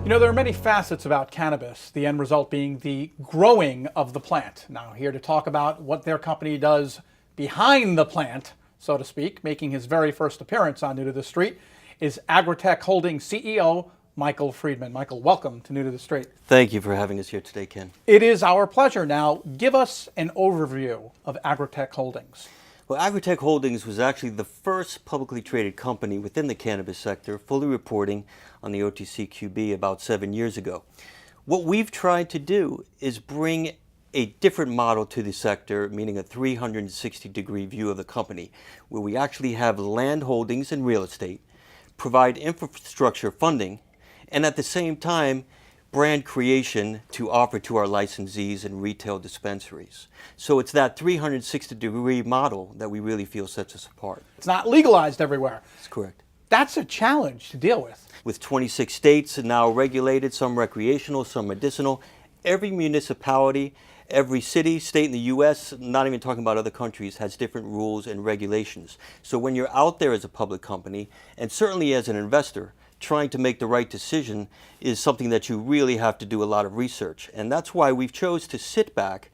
You know, there are many facets about cannabis, the end result being the growing of the plant. Now, here to talk about what their company does behind the plant, so to speak, making his very first appearance on New to the Street, is Agritek Holdings CEO, Michael Friedman. Michael, welcome to New to the Street. Thank you for having us here today, Ken. It is our pleasure. Now, give us an overview of Agritek Holdings. Well, Agritek Holdings was actually the first publicly traded company within the cannabis sector, fully reporting on the OTCQB about 7 years ago. What we've tried to do is bring a different model to the sector, meaning a 360-degree view of the company, where we actually have land holdings and real estate, provide infrastructure funding, and at the same time, brand creation to offer to our licensees and retail dispensaries. So it's that 360-degree model that we really feel sets us apart. It's not legalized everywhere. That's correct. That's a challenge to deal with. With 26 states now regulated, some recreational, some medicinal, every municipality, every city, state in the U.S., not even talking about other countries, has different rules and regulations. So when you're out there as a public company, and certainly as an investor, trying to make the right decision is something that you really have to do a lot of research. And that's why we've chose to sit back,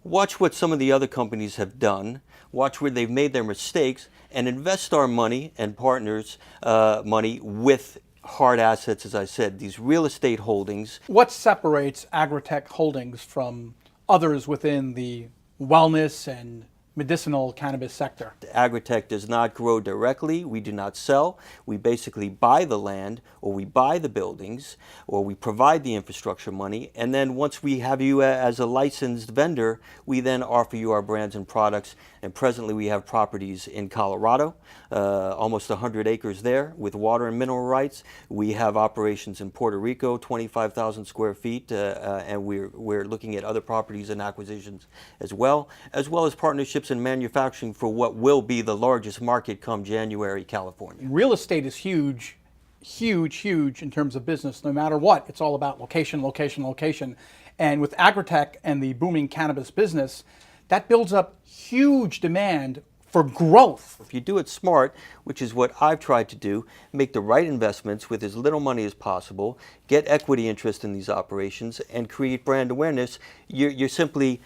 watch what some of the other companies have done, watch where they've made their mistakes, and invest our money and partners' money with hard assets, as I said, these real estate holdings. What separates Agritek Holdings from others within the wellness and medicinal cannabis sector? Agritek does not grow directly. We do not sell. We basically buy the land, or we buy the buildings, or we provide the infrastructure money. And then once we have you as a licensed vendor, we then offer you our brands and products. And presently we have properties in Colorado, almost 100 acres there with water and mineral rights. We have operations in Puerto Rico, 25,000 square feet, and we're looking at other properties and acquisitions as well as partnerships in manufacturing for what will be the largest market come January, California. Real estate is huge, huge in terms of business. No matter what, it's all about location, location, location. And with Agritek and the booming cannabis business, that builds up huge demand for growth. If you do it smart, which is what I've tried to do, make the right investments with as little money as possible, get equity interest in these operations, and create brand awareness, you're simply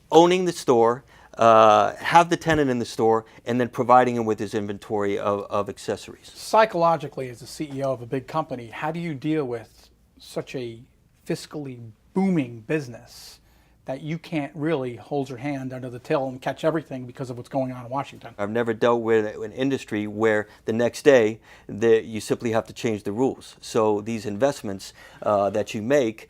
owning the store, have the tenant in the store, and then providing him with his inventory of accessories. Psychologically, as the CEO of a big company, how do you deal with such a fiscally booming business that you can't really hold your hand under the till and catch everything because of what's going on in Washington? I've never dealt with an industry where the next day you simply have to change the rules. So these investments that you make,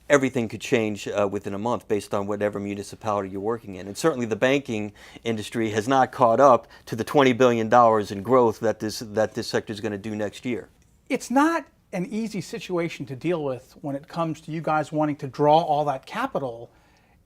everything could change within a month based on whatever municipality you're working in. And certainly the banking industry has not caught up to the $20 billion in growth that this sector is going to do next year. It's not an easy situation to deal with when it comes to you guys wanting to draw all that capital,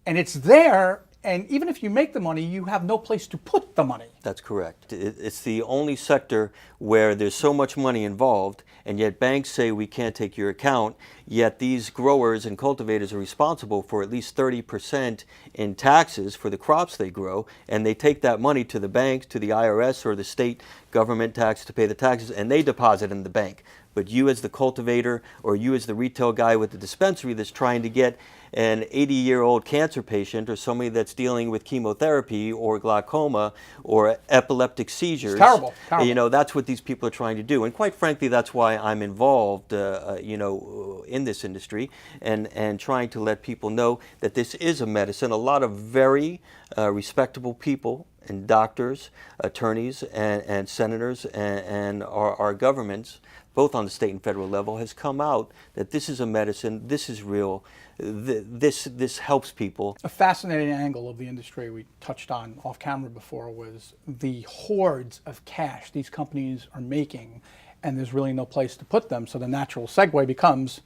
and it's there, and even if you make the money, you have no place to put the money. That's correct. It's the only sector where there's so much money involved, and yet banks say we can't take your account, yet these growers and cultivators are responsible for at least 30% in taxes for the crops they grow, and they take that money to the banks, to the IRS or the state government tax to pay the taxes, and they deposit in the bank. But you as the cultivator, or you as the retail guy with the dispensary that's trying to get an 80-year-old cancer patient, or somebody that's dealing with chemotherapy or glaucoma or epileptic seizures. It's terrible. You know, that's what these people are trying to do. And quite frankly, that's why I'm involved, you know, in this industry and trying to let people know that this is a medicine. A lot of very respectable people and doctors, attorneys, and senators, and our governments, both on the state and federal level, has come out that this is a medicine, this is real, this helps people. A fascinating angle of the industry we touched on off camera before was the hordes of cash these companies are making, and there's really no place to put them. So the natural segue becomes,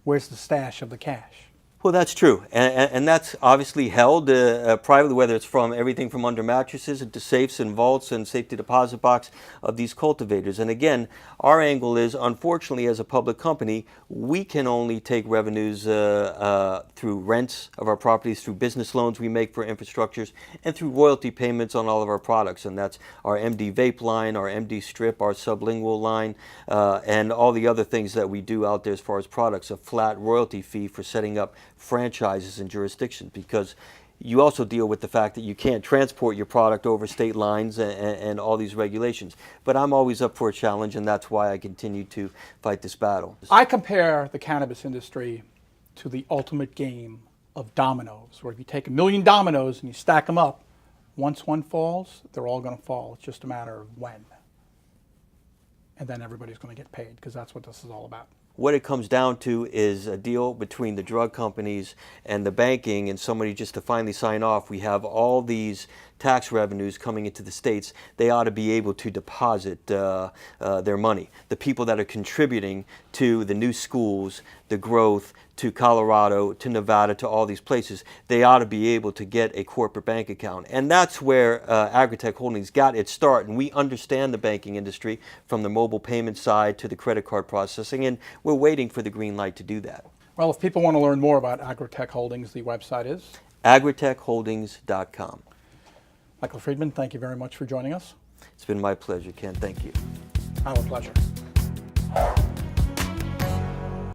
where's the stash of the cash? Well, that's true, and that's obviously held privately, whether it's from everything from under mattresses into safes and vaults and safety deposit box of these cultivators. And again, our angle is, unfortunately, as a public company, we can only take revenues through rents of our properties, through business loans we make for infrastructures, and through royalty payments on all of our products. And that's our MD vape line, our MD strip, our sublingual line, and all the other things that we do out there as far as products, a flat royalty fee for setting up franchises in jurisdictions, because you also deal with the fact that you can't transport your product over state lines and all these regulations. But I'm always up for a challenge, and that's why I continue to fight this battle. I compare the cannabis industry to the ultimate game of dominoes, where if you take 1,000,000 dominoes and you stack them up, once one falls, they're all going to fall. It's just a matter of when. And then everybody's going to get paid, because that's what this is all about. What it comes down to is a deal between the drug companies and the banking, and somebody just to finally sign off. We have all these tax revenues coming into the states. They ought to be able to deposit their money. The people that are contributing to the new schools, the growth, to Colorado, to Nevada, to all these places, they ought to be able to get a corporate bank account. And that's where Agritek Holdings got its start. And we understand the banking industry from the mobile payment side to the credit card processing, and we're waiting for the green light to do that. Well, if people want to learn more about Agritek Holdings, the website is? agritekholdings.com. Michael Friedman, thank you very much for joining us. It's been my pleasure, Ken. Thank you. Our pleasure.